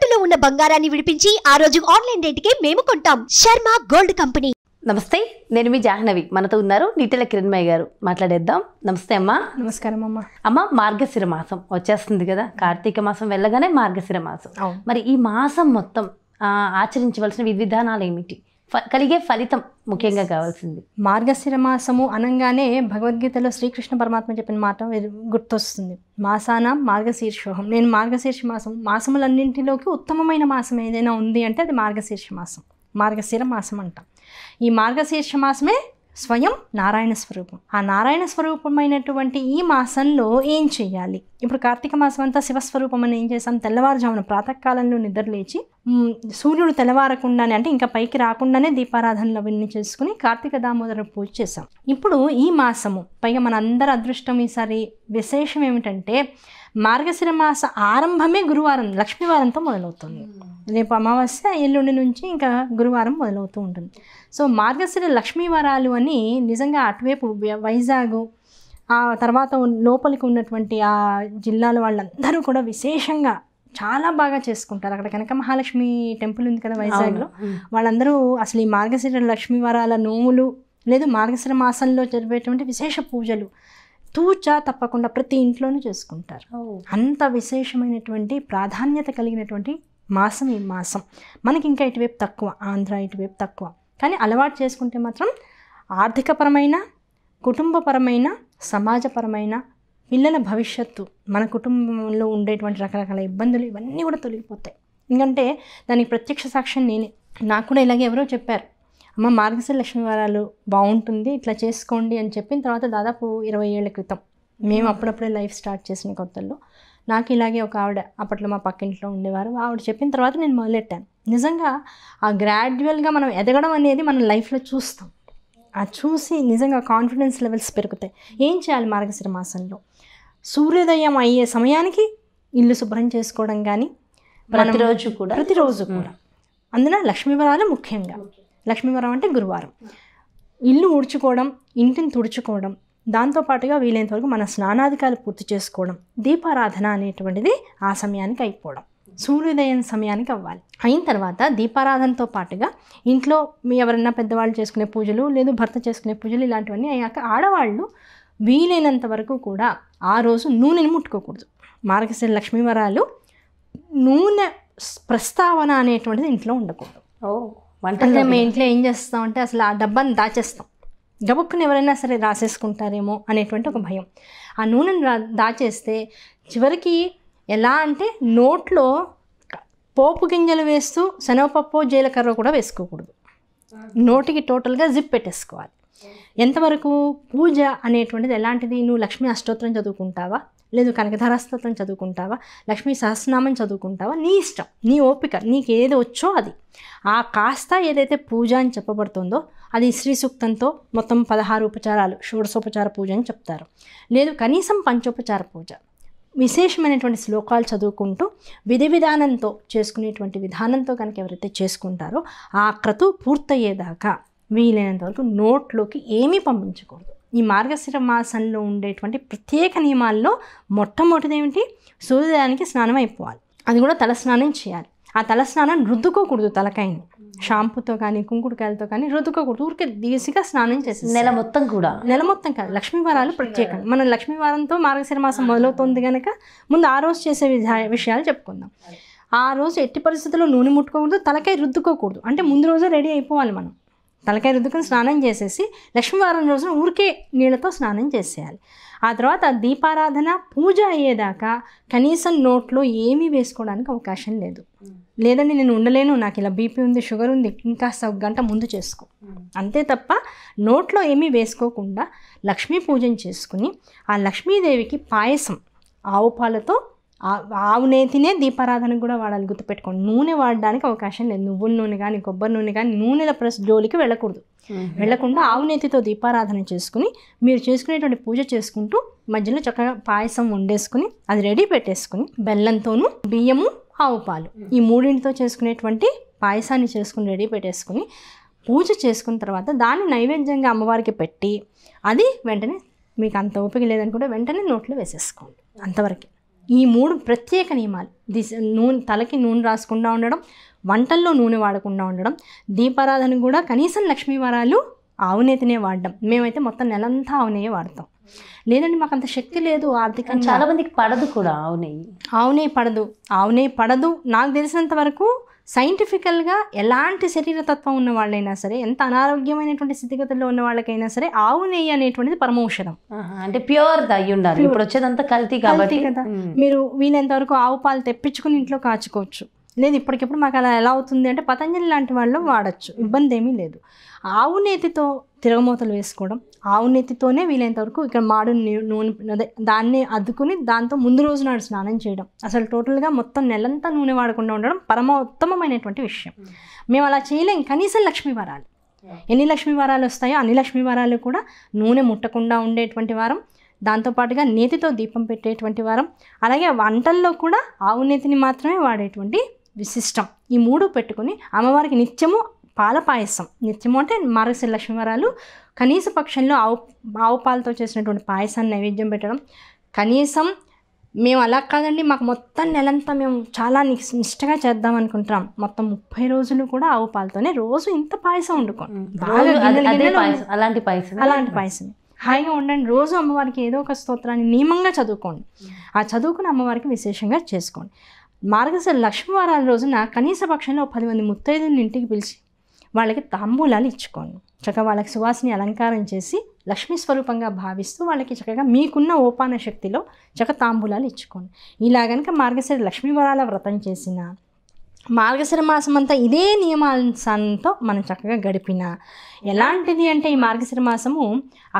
తాకట్టులో ఉన్న బంగారాన్ని విడిపించి ఆ రోజు ఆన్లైన్ రేటుకే మేము కొంటాం. Sharma gold company. నమస్తే, నేను మీ జాహ్నవి. మనతో ఉన్నారు నీటెల కిరణ్మయ్య గారు. మాట్లాడేద్దాం. నమస్తే అమ్మా. నమస్కారం అమ్మ. అమ్మ, మార్గశిర మాసం వచ్చేస్తుంది కదా. కార్తీక మాసం వెళ్ళగానే మార్గశిర మాసం. మరి ఈ మాసం మొత్తం ఆచరించవలసిన విధి విధానాలు ఏమిటి, కలిగే ఫలితం ముఖ్యంగా కావాల్సింది? మార్గశిర మాసము అనగానే భగవద్గీతలో శ్రీకృష్ణ పరమాత్మ చెప్పిన మాట గుర్తొస్తుంది. మాసానాం మార్గశీర్షోహం. నేను మార్గశీర్ష మాసములన్నింటిలోకి ఉత్తమమైన మాసం ఏదైనా ఉంది అంటే అది మార్గశీర్ష మాసం, మార్గశిర మాసం అంటాం. ఈ మార్గశీర్ష మాసమే స్వయం నారాయణ స్వరూపం. ఆ నారాయణ స్వరూపమైనటువంటి ఈ మాసంలో ఏం చేయాలి? ఇప్పుడు కార్తీక మాసం అంతా శివస్వరూపం అని ఏం చేసాం? తెల్లవారుజామున ప్రాతకాలంలో నిద్రలేచి సూర్యుడు తెల్లవారకుండానే, అంటే ఇంకా పైకి రాకుండానే దీపారాధనలు అవన్నీ చేసుకుని కార్తీక దామోదర పూజ చేసాం. ఇప్పుడు ఈ మాసము పైగా మన అందరి అదృష్టం ఈసారి విశేషం ఏమిటంటే మార్గశిర మాస ఆరంభమే గురువారం, లక్ష్మీవారంతో మొదలవుతుంది. రేపు అమావాస్య, ఎల్లుండి నుంచి ఇంకా గురువారం మొదలవుతూ ఉంటుంది. సో మార్గశిర లక్ష్మీవారాలు అని నిజంగా అటువైపు వైజాగ్ ఆ తర్వాత లోపలికి ఉన్నటువంటి ఆ జిల్లాల వాళ్ళందరూ కూడా విశేషంగా చాలా బాగా చేసుకుంటారు. అక్కడ కనక మహాలక్ష్మి టెంపుల్ ఉంది కదా వైజాగ్లో. వాళ్ళందరూ అసలు ఈ మార్గశిర లక్ష్మీవారాల నోములు లేదు మార్గశిర మాసంలో జరిపేటువంటి విశేష పూజలు తూచా తప్పకుండా ప్రతి ఇంట్లోనూ చేసుకుంటారు. అంత విశేషమైనటువంటి ప్రాధాన్యత కలిగినటువంటి మాసం ఈ మాసం. మనకి ఇంకా ఇటువైపు తక్కువ, ఆంధ్ర ఇటువైపు తక్కువ. కానీ అలవాటు చేసుకుంటే మాత్రం ఆర్థికపరమైన, కుటుంబపరమైన, సమాజపరమైన, పిల్లల భవిష్యత్తు, మన కుటుంబంలో ఉండేటువంటి రకరకాల ఇబ్బందులు ఇవన్నీ కూడా తొలగిపోతాయి. ఎందుకంటే దానికి ప్రత్యక్ష సాక్ష్యం నేనే. నాకు కూడా ఇలాగే ఎవరో చెప్పారు, అమ్మ మార్గశిర లక్ష్మీవారాలు బాగుంటుంది, ఇట్లా చేసుకోండి అని చెప్పిన తర్వాత దాదాపు 20 ఏళ్ల క్రితం మేము అప్పుడప్పుడే లైఫ్ స్టార్ట్ చేసిన కొత్తల్లో నాకు ఇలాగే ఒక ఆవిడ, అప్పట్లో మా పక్కింట్లో ఉండేవారు, ఆవిడ చెప్పిన తర్వాత నేను మొదలెట్టాను. నిజంగా ఆ గ్రాడ్యువల్గా మనం ఎదగడం అనేది మన లైఫ్లో చూస్తాం. అది చూసి నిజంగా కాన్ఫిడెన్స్ లెవెల్స్ పెరుగుతాయి. ఏం చేయాలి మార్గశిర మాసంలో? సూర్యోదయం అయ్యే సమయానికి ఇల్లు శుభ్రం చేసుకోవడం కానీ ప్రతిరోజు కూడా అందులో లక్ష్మీవారాలు ముఖ్యంగా. లక్ష్మీవారం అంటే గురువారం. ఇల్లు ఊడ్చుకోవడం, ఇంటిని తుడుచుకోవడం, దాంతోపాటుగా వీలైనంత వరకు మన స్నానాధికాలు పూర్తి చేసుకోవడం, దీపారాధన అనేటువంటిది ఆ సమయానికి అయిపోవడం, సూర్యోదయం సమయానికి అవ్వాలి. అయిన తర్వాత దీపారాధనతో పాటుగా ఇంట్లో మీ ఎవరైనా పెద్దవాళ్ళు చేసుకునే పూజలు లేదు భర్త చేసుకునే పూజలు ఇలాంటివన్నీ అయ్యాక ఆడవాళ్ళు వీలైనంత వరకు కూడా ఆ రోజు నూనెని ముట్టుకోకూడదు. మార్గశిర లక్ష్మీవారాలు నూనె ప్రస్తావన అనేటువంటిది ఇంట్లో ఉండకూడదు. అంటే మేము ఇంట్లో ఏం చేస్తామంటే అసలు ఆ డబ్బాని దాచేస్తాం, గబుక్కుని ఎవరైనా సరే రాసేసుకుంటారేమో అనేటువంటి ఒక భయం. ఆ నూనెని దాచేస్తే చివరికి ఎలా అంటే నోట్లో పోపు గింజలు వేస్తూ శనగపప్పు జీలకర్ర కూడా వేసుకోకూడదు. నోటికి టోటల్గా జిప్ పెట్టేసుకోవాలి. ఎంతవరకు? పూజ అనేటువంటిది ఎలాంటిది? నువ్వు లక్ష్మీ అష్టోత్తరం చదువుకుంటావా, లేదు కనకధార స్తోత్రం చదువుకుంటావా, లక్ష్మీ సహస్రనామం చదువుకుంటావా, నీ ఇష్టం, నీ ఓపిక, నీకు ఏది వచ్చో అది. ఆ కాస్త ఏదైతే పూజ అని చెప్పబడుతుందో అది శ్రీ సూక్తంతో మొత్తం 16 ఉపచారాలు, షోడశోపచార పూజ అని చెప్తారు. లేదు కనీసం పంచోపచార పూజ, విశేషమైనటువంటి శ్లోకాలు చదువుకుంటూ విధి విధానంతో చేసుకునేటువంటి విధానంతో కనుక ఎవరైతే చేసుకుంటారో ఆ క్రతు పూర్తయ్యేదాకా వీలైనంత వరకు నోట్లోకి ఏమీ పంపించకూడదు. ఈ మార్గశిర మాసంలో ఉండేటువంటి ప్రత్యేక నియమాల్లో మొట్టమొదటిది ఏమిటి? సూర్యోదయానికి స్నానం అయిపోవాలి. అది కూడా తలస్నానం చేయాలి. ఆ తలస్నానం రుద్దుకోకూడదు. తలకాయని షాంపూతో కానీ కుంకుడుకాయలతో కానీ రుద్దుకోకూడదు. ఊరికే దీసిగా స్నానం చేసి నెల మొత్తం కాదు, లక్ష్మీవారాలు ప్రత్యేకంగా. మనం లక్ష్మీవారంతో మార్గశిర మాసం మొదలవుతుంది కనుక ముందు ఆ రోజు చేసే విషయాలు చెప్పుకుందాం. ఆ రోజు ఎట్టి పరిస్థితుల్లో నూనె ముట్టుకోకూడదు, తలకాయ రుద్దుకోకూడదు. అంటే ముందు రోజే రెడీ అయిపోవాలి. మనం తలకాయ రుద్దుకొని స్నానం చేసేసి లక్ష్మీవారం రోజున ఊరికే నీళ్ళతో స్నానం చేసేయాలి. ఆ తర్వాత దీపారాధన పూజ అయ్యేదాకా కనీసం నోట్లో ఏమీ వేసుకోవడానికి అవకాశం లేదు. లేదండి నేను ఉండలేను, నాకు ఇలా బీపీ ఉంది, షుగర్ ఉంది, ఇంకా ఒక గంట ముందు చేసుకో, అంతే తప్ప నోట్లో ఏమీ వేసుకోకుండా లక్ష్మీ పూజను చేసుకుని ఆ లక్ష్మీదేవికి పాయసం, ఆవు పాలతో, ఆవు నేతినే దీపారాధనకు కూడా వాడాలి, గుర్తుపెట్టుకోండి. నూనె వాడడానికి అవకాశం లేదు. నువ్వుల నూనె కానీ కొబ్బరి నూనె కానీ నూనెల జోలికి వెళ్ళకూడదు. వెళ్లకుండా ఆవు నేతితో దీపారాధన చేసుకుని మీరు చేసుకునేటువంటి పూజ చేసుకుంటూ మధ్యలో చక్కగా పాయసం వండేసుకుని అది రెడీ పెట్టేసుకుని బెల్లంతోనూ బియ్యము ఆవు పాలు ఈ మూడింటితో చేసుకునేటువంటి పాయసాన్ని చేసుకుని రెడీ పెట్టేసుకుని పూజ చేసుకున్న తర్వాత దాన్ని నైవేద్యంగా అమ్మవారికి పెట్టి అది వెంటనే మీకు అంత ఓపిక లేదనుకుంటే వెంటనే నోట్లో వేసేసుకోండి. అంతవరకే. ఈ 3 ప్రత్యేక నియమాలు. నూనె, తలకి నూనె రాసుకుండా ఉండడం, వంటల్లో నూనె వాడకుండా ఉండడం, దీపారాధన కూడా కనీసం లక్ష్మీ వారాలు ఆవునేతినే వాడడం. మేమైతే మొత్తం నెలంతా ఆవు నెయ్యి వాడతాం. లేదండి మాకు అంత శక్తి లేదు ఆర్థికంగా, చాలా మందికి పడదు కూడా ఆవు నెయ్యి పడదు. నాకు తెలిసినంత వరకు సైంటిఫికల్గా ఎలాంటి శరీరతత్వం ఉన్న వాళ్ళైనా సరే, ఎంత అనారోగ్యమైనటువంటి స్థితిగతుల్లో ఉన్న వాళ్ళకైనా సరే ఆవు నెయ్యి అనేటువంటిది పరమౌషధం. అంటే ప్యూర్ అయ్యి ఉండాలి. ఇప్పుడు వచ్చేదంతా కల్తీ కాబట్టి కదా. మీరు వీలైనంత వరకు ఆవు పాలు తెప్పించుకుని ఇంట్లో కాచుకోవచ్చు. లేదు ఇప్పటికిప్పుడు మాకు అలా ఎలా అవుతుంది అంటే పతంజలి లాంటి వాళ్ళు వాడచ్చు, ఇబ్బంది ఏమీ లేదు. ఆవు నేతితో తిరగమూతలు వేసుకోవడం, ఆవు నేతితోనే వీలైనంత వరకు ఇక్కడ మాడు నూనె అదే దాన్ని అద్దుకుని దాంతో ముందు రోజు నాడు స్నానం చేయడం, అసలు టోటల్గా మొత్తం నెలంతా నూనె వాడకుండా ఉండడం పరమోత్తమమైనటువంటి విషయం. మేము అలా చేయలేం. కనీసం లక్ష్మీ వారాలు, ఎన్ని లక్ష్మీ వారాలు వస్తాయో అన్ని లక్ష్మీ వారాలు కూడా నూనె ముట్టకుండా ఉండేటువంటి వారం, దాంతోపాటుగా నేతితో దీపం పెట్టేటువంటి వారం, అలాగే వంటల్లో కూడా ఆవు నేతిని మాత్రమే వాడేటువంటి విశిష్టం. ఈ 3 పెట్టుకుని అమ్మవారికి నిత్యము పాల పాయసం, నిత్యము అంటే మార్గశిర లక్ష్మీ వారాలు కనీస పక్షంలో ఆవు పాలతో చేసినటువంటి పాయసాన్ని నైవేద్యం పెట్టడం. కనీసం మేము అలా కాదండి, మాకు మొత్తం నెలంతా మేము చాలా నిష్టగా చేద్దాం అనుకుంటాం. మొత్తం 30 రోజులు కూడా ఆవు పాలతోనే రోజు ఇంత పాయసం వండుకోండి, అలాంటి పాయసం హాయిగా ఉండండి. రోజు అమ్మవారికి ఏదో ఒక స్తోత్రాన్ని నియమంగా చదువుకోండి. ఆ చదువుకుని అమ్మవారికి విశేషంగా చేసుకోండి. మార్గశిర లక్ష్మీ వారాల రోజున కనీస పక్షంలో 10 మంది ముత్తైదులను ఇంటికి పిలిచి వాళ్ళకి తాంబూలాలు ఇచ్చుకోండి. చక్కగా వాళ్ళకి సువాసిని అలంకారం చేసి లక్ష్మీ స్వరూపంగా భావిస్తూ వాళ్ళకి చక్కగా మీకున్న ఓపాన శక్తిలో చక్కగా తాంబూలాలు ఇచ్చుకోండి. ఇలా కనుక మార్గశిర లక్ష్మీ వారాల వ్రతం చేసిన, మార్గశిర మాసం అంతా ఇదే నియమాంశాలతో మనం చక్కగా గడిపిన, ఎలాంటిది అంటే ఈ మార్గశిర మాసము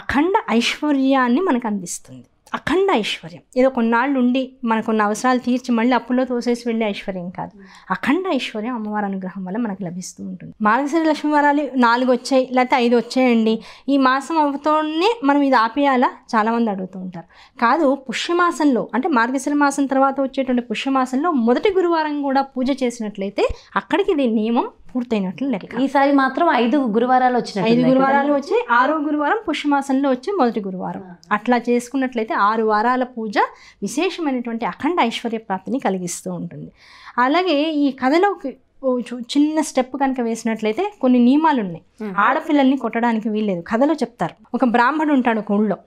అఖండ ఐశ్వర్యాన్ని మనకు అందిస్తుంది. అఖండ ఐశ్వర్యం ఏదో కొన్నాళ్ళు ఉండి మనకున్న అవసరాలు తీర్చి మళ్ళీ అప్పుల్లో తోసేసి వెళ్ళే ఐశ్వర్యం కాదు. అఖండ ఐశ్వర్యం అమ్మవారి అనుగ్రహం వల్ల మనకు లభిస్తూ ఉంటుంది. మార్గశిర లక్ష్మీ వారాలు 4 వచ్చాయి లేకపోతే 5 వచ్చాయండి, ఈ మాసం అవుతూనే మనం ఇది ఆపేయాలా చాలామంది అడుగుతూ ఉంటారు. కాదు, పుష్యమాసంలో అంటే మార్గశిర మాసం తర్వాత వచ్చేటువంటి పుష్యమాసంలో మొదటి గురువారం కూడా పూజ చేసినట్లయితే అక్కడికి ఇది నియమం పూర్తయినట్లు లెక్క. ఈసారి మాత్రం 5 గురువారాలు వచ్చినాయి. 5 గురువారాలు వచ్చి 6వ గురువారం పుష్యమాసంలో వచ్చే మొదటి గురువారం. అట్లా చేసుకున్నట్లయితే 6 వారాల పూజ విశేషమైనటువంటి అఖండ ఐశ్వర్య ప్రాప్తిని కలిగిస్తూ ఉంటుంది. అలాగే ఈ కథలోకి చిన్న స్టెప్ కనుక వేసినట్లయితే కొన్ని నియమాలు ఉన్నాయి. ఆడపిల్లల్ని కొట్టడానికి వీల్లేదు. కథలో చెప్తారు. ఒక బ్రాహ్మడు ఉంటాడు ఒక ఊళ్ళో.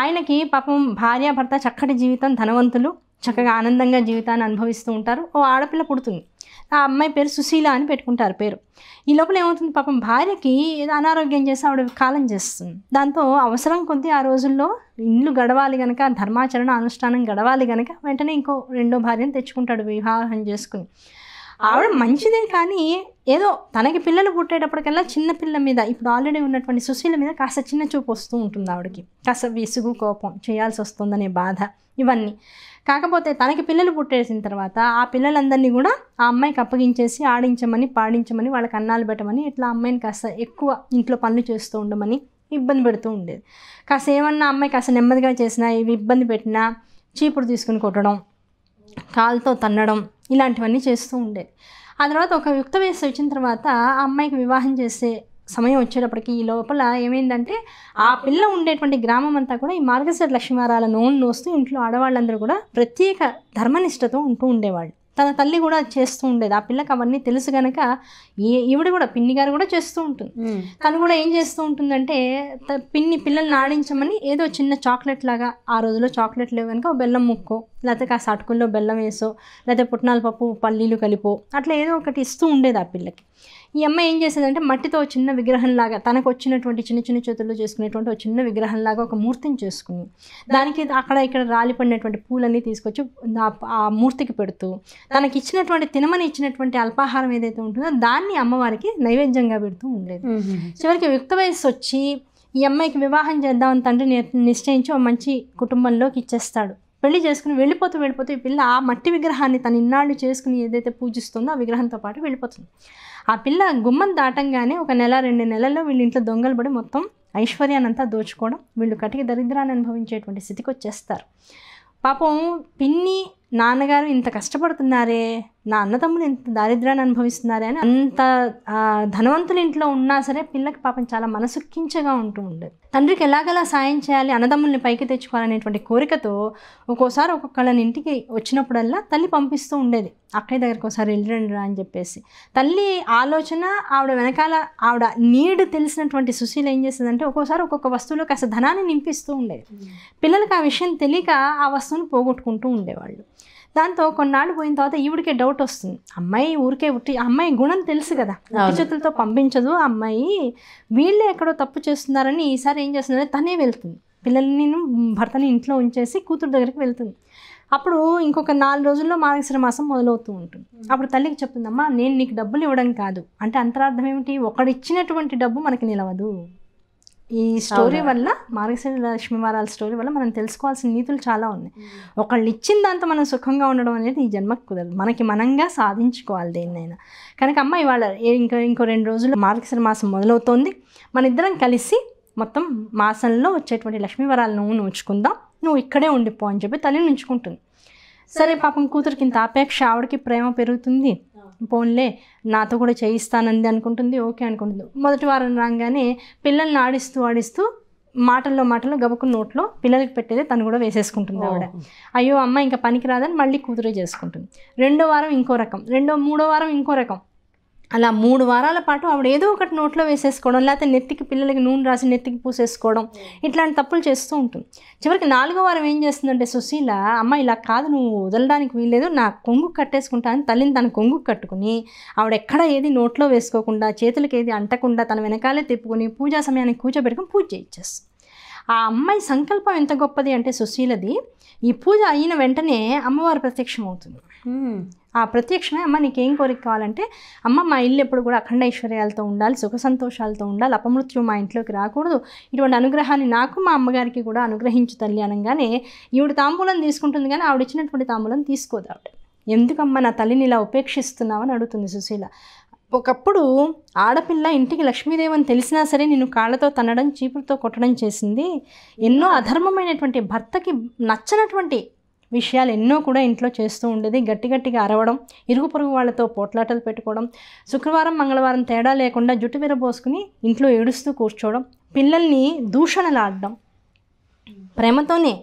ఆయనకి పాపం భార్యాభర్త చక్కటి జీవితం, ధనవంతులు, చక్కగా ఆనందంగా జీవితాన్ని అనుభవిస్తూ ఉంటారు. ఓ ఆడపిల్ల పుడుతుంది. ఆ అమ్మాయి పేరు సుశీల అని పెట్టుకుంటారు పేరు. ఈ లోపల ఏమవుతుంది, పాపం భార్యకి ఏదో అనారోగ్యం చేసి ఆవిడ కాలం చేస్తుంది. దాంతో అవసరం కొద్దీ ఆ రోజుల్లో ఇల్లు గడవాలి కనుక, ధర్మాచరణ అనుష్ఠానం గడవాలి కనుక వెంటనే ఇంకో 2వ భార్యను తెచ్చుకుంటాడు వివాహం చేసుకుని. ఆవిడ మంచిదే కానీ ఏదో తనకి పిల్లలు పుట్టేటప్పటికల్లా చిన్న పిల్ల మీద, ఇప్పుడు ఆల్రెడీ ఉన్నటువంటి సుశీల మీద కాస్త చిన్న చూపు వస్తూ ఉంటుంది. ఆవిడకి కాస్త విసుగు, కోపం, చేయాల్సి వస్తుందనే బాధ, ఇవన్నీ. కాకపోతే తనకి పిల్లలు పుట్టేసిన తర్వాత ఆ పిల్లలందరినీ కూడా ఆ అమ్మాయికి అప్పగించేసి ఆడించమని, పాడించమని, వాళ్ళకి అన్నాలు పెట్టమని, ఇట్లా అమ్మాయిని కాస్త ఎక్కువ ఇంట్లో పనులు చేస్తూ ఉండమని ఇబ్బంది పెడుతూ ఉండేది. కాస్త ఏమన్నా అమ్మాయి కాస్త నెమ్మదిగా చేసినా, ఇవి ఇబ్బంది పెట్టినా చీపురు తీసుకుని కొట్టడం, కాలుతో తన్నడం, ఇలాంటివన్నీ చేస్తూ ఉండేది. ఆ తర్వాత ఒక యుక్త వయస్సు వచ్చిన తర్వాత ఆ అమ్మాయికి వివాహం చేసే సమయం వచ్చేటప్పటికి ఈ లోపల ఏమైందంటే ఆ పిల్ల ఉండేటువంటి గ్రామం అంతా కూడా ఈ మార్గశిర లక్ష్మీ వారాల నూనె నోస్తూ ఇంట్లో ఆడవాళ్ళందరూ కూడా ప్రత్యేక ధర్మనిష్టతో ఉంటూ ఉండేవాళ్ళు. తన తల్లి కూడా చేస్తూ ఉండేది. ఆ పిల్లకి అవన్నీ తెలుసు కనుక ఈవిడ కూడా, పిన్ని గారు కూడా చేస్తూ ఉంటుంది. తను కూడా ఏం చేస్తూ ఉంటుందంటే పిల్లల్ని ఆడించమని ఏదో చిన్న చాక్లెట్ లాగా, ఆ రోజులో చాక్లెట్ లేవు కనుక బెల్లం ముక్కో, లేకపోతే కాస్త అటుకుల్లో బెల్లం వేసో, లేకపోతే పుట్నాల పప్పు పల్లీలు కలిపో అట్లా ఏదో ఒకటి ఇస్తూ ఉండేది ఆ పిల్లకి. ఈ అమ్మాయి ఏం చేసేదంటే మట్టితో చిన్న విగ్రహంలాగా, తనకు వచ్చినటువంటి చిన్న చిన్న చేతుల్లో చేసుకునేటువంటి ఒక చిన్న విగ్రహంలాగా ఒక మూర్తిని చేసుకుని, దానికి అక్కడ ఇక్కడ రాలిపడినటువంటి పూలన్నీ తీసుకొచ్చి ఆ మూర్తికి పెడుతూ, తనకి ఇచ్చినటువంటి తినమని ఇచ్చినటువంటి అల్పాహారం ఏదైతే ఉంటుందో దాన్ని అమ్మవారికి నైవేద్యంగా పెడుతూ ఉండేది. చివరికి యుక్త వయస్సు వచ్చి ఈ అమ్మాయికి వివాహం చేద్దామని తండ్రి నిశ్చయించి ఒక మంచి కుటుంబంలోకి ఇచ్చేస్తాడు. పెళ్లి చేసుకుని వెళ్ళిపోతూ ఈ పిల్ల ఆ మట్టి విగ్రహాన్ని తను ఇన్నాళ్ళు చేసుకుని ఏదైతే పూజిస్తుందో ఆ విగ్రహంతో పాటు వెళ్ళిపోతుంది. ఆ పిల్ల గుమ్మం దాటంగానే 1 నెల 2 నెలల్లో వీళ్ళ ఇంట్లో దొంగలు పడి మొత్తం ఐశ్వర్యాన్ని అంతా దోచుకోవడం, వీళ్ళు కటిక దరిద్రాన్ని అనుభవించేటువంటి స్థితికి వచ్చేస్తారు. పాపం పిన్ని నాన్నగారు ఇంత కష్టపడుతున్నారే, నా అన్నదమ్ములు ఎంత దారిద్ర్యాన్ని అనుభవిస్తున్నారే అని అంత ధనవంతుల ఇంట్లో ఉన్నా సరే పిల్లకి పాపం చాలా మనసుక్కించగా ఉంటూ ఉండేది. తండ్రికి ఎలాగలా సాయం చేయాలి, అన్నదమ్ముల్ని పైకి తెచ్చుకోవాలనేటువంటి కోరికతో ఒక్కోసారి ఒక్కొక్కళ్ళని ఇంటికి వచ్చినప్పుడల్లా తల్లి పంపిస్తూ ఉండేది, అక్కయ్య దగ్గరికి ఒకసారి వెళ్ళిరండిరా అని చెప్పేసి. తల్లి ఆలోచన, ఆవిడ వెనకాల ఆవిడ నీడ్ తెలిసినటువంటి సుశీల ఏం చేస్తుందంటే ఒక్కోసారి ఒక్కొక్క వస్తువులో కాస్త ధనాన్ని నింపిస్తూ ఉండేది. పిల్లలకి ఆ విషయం తెలియక ఆ వస్తువుని పోగొట్టుకుంటూ ఉండేవాళ్ళు. దాంతో కొన్నాళ్ళు పోయిన తర్వాత ఈవిడికే డౌట్ వస్తుంది, అమ్మాయి ఊరికే అమ్మాయి గుణం తెలుసు కదా, చేతులతో పంపించదు అమ్మాయి, వీళ్ళే ఎక్కడో తప్పు చేస్తున్నారని ఈసారి ఏం చేస్తుందంటే తనే వెళ్తుంది, పిల్లల్ని భర్తని ఇంట్లో ఉంచేసి కూతురు దగ్గరికి వెళ్తుంది. అప్పుడు ఇంకొక 4 రోజుల్లో మార్గశిర మాసం మొదలవుతూ ఉంటుంది. అప్పుడు తల్లికి చెప్తుందమ్మా, నేను నీకు డబ్బులు ఇవ్వడం కాదు అంటే అంతరార్థం ఏమిటి, ఒకడిచ్చినటువంటి డబ్బు మనకి నిలవదు. ఈ స్టోరీ వల్ల, మార్గశిర లక్ష్మీ వారాల స్టోరీ వల్ల మనం తెలుసుకోవాల్సిన నీతులు చాలా ఉన్నాయి. ఒకళ్ళు ఇచ్చిన దాంతో మనం సుఖంగా ఉండడం అనేది ఈ జన్మకు కుదరదు, మనకి మనంగా సాధించుకోవాలి దేన్నైనా. కనుక అమ్మ ఇవాళ ఇంకో 2 రోజులు మార్గశిర మాసం మొదలవుతోంది, మన ఇద్దరం కలిసి మొత్తం మాసంలో వచ్చేటువంటి లక్ష్మీ వారాలను ఉంచుకుందాం, నువ్వు ఇక్కడే ఉండిపో అని చెప్పి తల్లిని ఉంచుకుంటుంది. సరే పాపం కూతురికి ఇంత ఆపేక్ష, ఆవిడకి ప్రేమ పెరుగుతుంది, పోన్లే నాతో కూడా చేయిస్తానంది అనుకుంటుంది, ఓకే అనుకుంటుంది. మొదటి వారం రాగానే పిల్లల్ని ఆడిస్తూ మాటల్లో గబుకు నోట్లో పిల్లలకి పెట్టేది తను కూడా వేసేసుకుంటుంది ఆవిడ. అయ్యో అమ్మ ఇంకా పనికి రాదని మళ్ళీ కూతురే చేసుకుంటుంది. 2వ వారం ఇంకో రకం, 3వ వారం ఇంకో రకం, అలా 3 వారాల పాటు ఆవిడ ఏదో ఒకటి నోట్లో వేసేసుకోవడం, లేకపోతే నెత్తికి పిల్లలకి నూనె రాసి నెత్తికి పూసేసుకోవడం, ఇట్లాంటి తప్పులు చేస్తూ ఉంటుంది. చివరికి 4వ వారం ఏం చేస్తుందంటే సుశీల, అమ్మ ఇలా కాదు, నువ్వు వదలడానికి వీల్లేదు, నా కొంగు కట్టేసుకుంటా అని తల్లిని తన కొంగు కట్టుకుని ఆవిడ ఎక్కడ ఏది నోట్లో వేసుకోకుండా, చేతులకి ఏది అంటకుండా తన వెనకాలే తిప్పుకొని పూజా సమయానికి కూర్చోబెట్టుకుని పూజ చేయించేస్తుంది. ఆ అమ్మాయి సంకల్పం ఎంత గొప్పది అంటే సుశీలది, ఈ పూజ అయిన వెంటనే అమ్మవారు ప్రత్యక్షం అవుతుంది. ఆ ప్రత్యక్షమే, అమ్మ నీకేం కోరిక కావాలంటే, అమ్మ మా ఇల్లు ఎప్పుడు కూడా అఖండ ఐశ్వర్యాలతో ఉండాలి, సుఖ సంతోషాలతో ఉండాలి, అపమృత్యు మా ఇంట్లోకి రాకూడదు, ఇటువంటి అనుగ్రహాన్ని నాకు మా అమ్మగారికి కూడా అనుగ్రహించు తల్లి అనగానే ఈవిడ తాంబూలం తీసుకుంటుంది, కానీ ఆవిడ ఇచ్చినటువంటి తాంబూలం తీసుకోదు ఆవిడ. ఎందుకమ్మా నా తల్లిని ఇలా ఉపేక్షిస్తున్నావని అడుగుతుంది సుశీల. ఒకప్పుడు ఆడపిల్ల ఇంటికి లక్ష్మీదేవి అని తెలిసినా సరే నిన్ను కాళ్ళతో తన్నడం, చీపురుతో కొట్టడం చేసింది. ఎన్నో అధర్మమైనటువంటి, భర్తకి నచ్చనటువంటి విషయాలు ఎన్నో కూడా ఇంట్లో చేస్తూ ఉండేది. గట్టిగా అరవడం, ఇరుగు పొరుగు వాళ్ళతో పోట్లాటలు పెట్టుకోవడం, శుక్రవారం మంగళవారం తేడా లేకుండా జుట్టు విరబోసుకుని ఇంట్లో ఏడుస్తూ కూర్చోవడం, పిల్లల్ని దూషణలాడడం, ప్రేమతోనే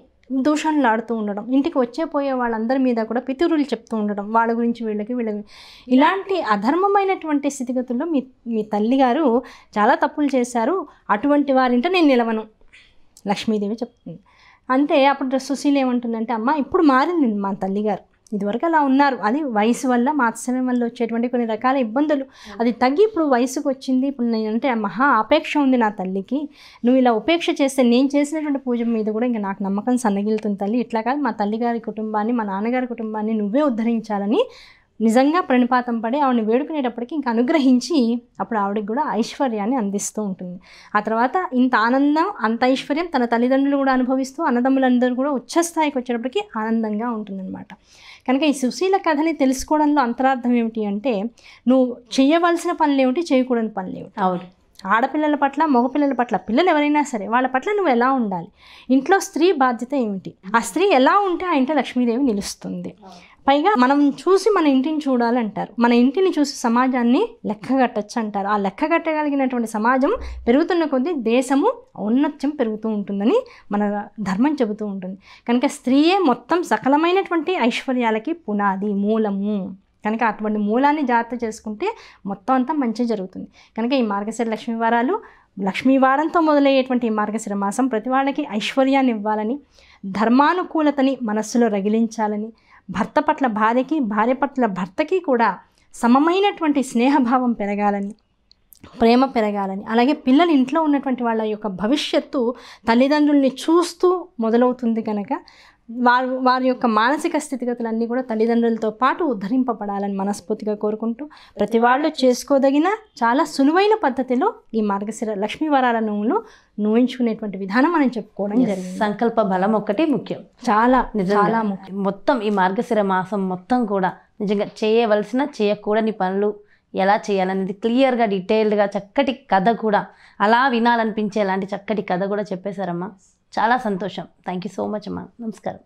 దూషణలాడుతూ ఉండడం, ఇంటికి పోయే వాళ్ళందరి మీద కూడా పితూరులు చెప్తూ ఉండడం, వాళ్ళ గురించి వీళ్ళకి ఇలాంటి అధర్మమైనటువంటి స్థితిగతుల్లో మీ తల్లిగారు చాలా తప్పులు చేశారు, అటువంటి వారింట నేను నిలవను లక్ష్మీదేవి చెప్తుంది. అంటే అప్పుడు సుశీల ఏమంటుందంటే, అమ్మ ఇప్పుడు మారింది మా తల్లిగారు, ఇదివరకు అలా ఉన్నారు, అది వయసు వల్ల మాత్సర్యం వల్ల వచ్చేటువంటి కొన్ని రకాల ఇబ్బందులు, అది తగ్గి ఇప్పుడు వయసుకు వచ్చింది, ఇప్పుడు నేనంటే మహా ఆపేక్ష ఉంది నా తల్లికి, నువ్వు ఇలా ఉపేక్ష చేస్తే నేను చేసినటువంటి పూజ మీద కూడా ఇంకా నాకు నమ్మకం సన్నగిలుతుంది తల్లి, ఇట్లా కాదు మా తల్లిగారి కుటుంబాన్ని, మా నాన్నగారి కుటుంబాన్ని నువ్వే ఉద్ధరించాలని నిజంగా ప్రణిపాతం పడి ఆవిడని వేడుకునేటప్పటికి ఇంకా అనుగ్రహించి అప్పుడు ఆవిడకి కూడా ఐశ్వర్యాన్ని అందిస్తూ ఉంటుంది. ఆ తర్వాత ఇంత ఆనందం, అంత ఐశ్వర్యం తన తల్లిదండ్రులు కూడా అనుభవిస్తూ అన్నదమ్ములందరూ కూడా ఉచ్చస్థాయికి వచ్చేటప్పటికి ఆనందంగా ఉంటుందన్నమాట. కనుక ఈ సుశీల కథని తెలుసుకోవడంలో అంతరార్థం ఏమిటి అంటే, నువ్వు చేయవలసిన పనులు ఏమిటి, చేయకూడని పనులు ఏమిటి. అవును, ఆడపిల్లల పట్ల, మగపిల్లల పట్ల, పిల్లలు ఎవరైనా సరే వాళ్ళ పట్ల నువ్వు ఎలా ఉండాలి, ఇంట్లో స్త్రీ బాధ్యత ఏమిటి, ఆ స్త్రీ ఎలా ఉంటే ఆ ఇంట్లో లక్ష్మీదేవి నిలుస్తుంది. పైగా మనం చూసి మన ఇంటిని చూడాలంటారు, మన ఇంటిని చూసి సమాజాన్ని లెక్కగట్టచ్చు అంటారు. ఆ లెక్కగట్టగలిగినటువంటి సమాజం పెరుగుతున్న కొద్దీ దేశము ఔన్నత్యం పెరుగుతూ ఉంటుందని మన ధర్మం చెబుతూ ఉంటుంది. కనుక స్త్రీయే మొత్తం సకలమైనటువంటి ఐశ్వర్యాలకి పునాది, మూలము. కనుక అటువంటి మూలాన్ని జాగ్రత్త చేసుకుంటే మొత్తం అంతా మంచి జరుగుతుంది. కనుక ఈ మార్గశిర లక్ష్మీ వారాలు, లక్ష్మీ వారంతో మొదలయ్యేటువంటి ఈ మార్గశిర మాసం ప్రతి వాళ్ళకి ఐశ్వర్యాన్ని ఇవ్వాలని, ధర్మానుకూలతని మనస్సులో రగిలించాలని, భర్త పట్ల భార్యకి, భార్య పట్ల భర్తకి కూడా సమమైనటువంటి స్నేహభావం పెరగాలని, ప్రేమ పెరగాలని, అలాగే పిల్లలు ఇంట్లో ఉన్నటువంటి వాళ్ళ యొక్క భవిష్యత్తు తల్లిదండ్రుల్ని చూస్తూ మొదలవుతుంది. కనుక వారి యొక్క మానసిక స్థితిగతులన్నీ కూడా తల్లిదండ్రులతో పాటు ఉద్ధరింపబడాలని మనస్ఫూర్తిగా కోరుకుంటూ, ప్రతి వాళ్ళు చేసుకోదగిన చాలా సులువైన పద్ధతిలో ఈ మార్గశిర లక్ష్మీ వారాల నోములు నోయించుకునేటువంటి విధానం మనం చెప్పుకోవడం జరిగింది. సంకల్ప బలం ఒక్కటి ముఖ్యం, చాలా ముఖ్యం. మొత్తం ఈ మార్గశిర మాసం మొత్తం కూడా నిజంగా చేయవలసిన, చేయకూడని పనులు ఎలా చేయాలనేది క్లియర్గా, డీటెయిల్డ్గా, చక్కటి కథ కూడా, అలా వినాలనిపించే అలాంటి చక్కటి కథ కూడా చెప్పేశారమ్మా. చాలా సంతోషం. థ్యాంక్ యూ సో మచ్ అమ్మా. నమస్కారం.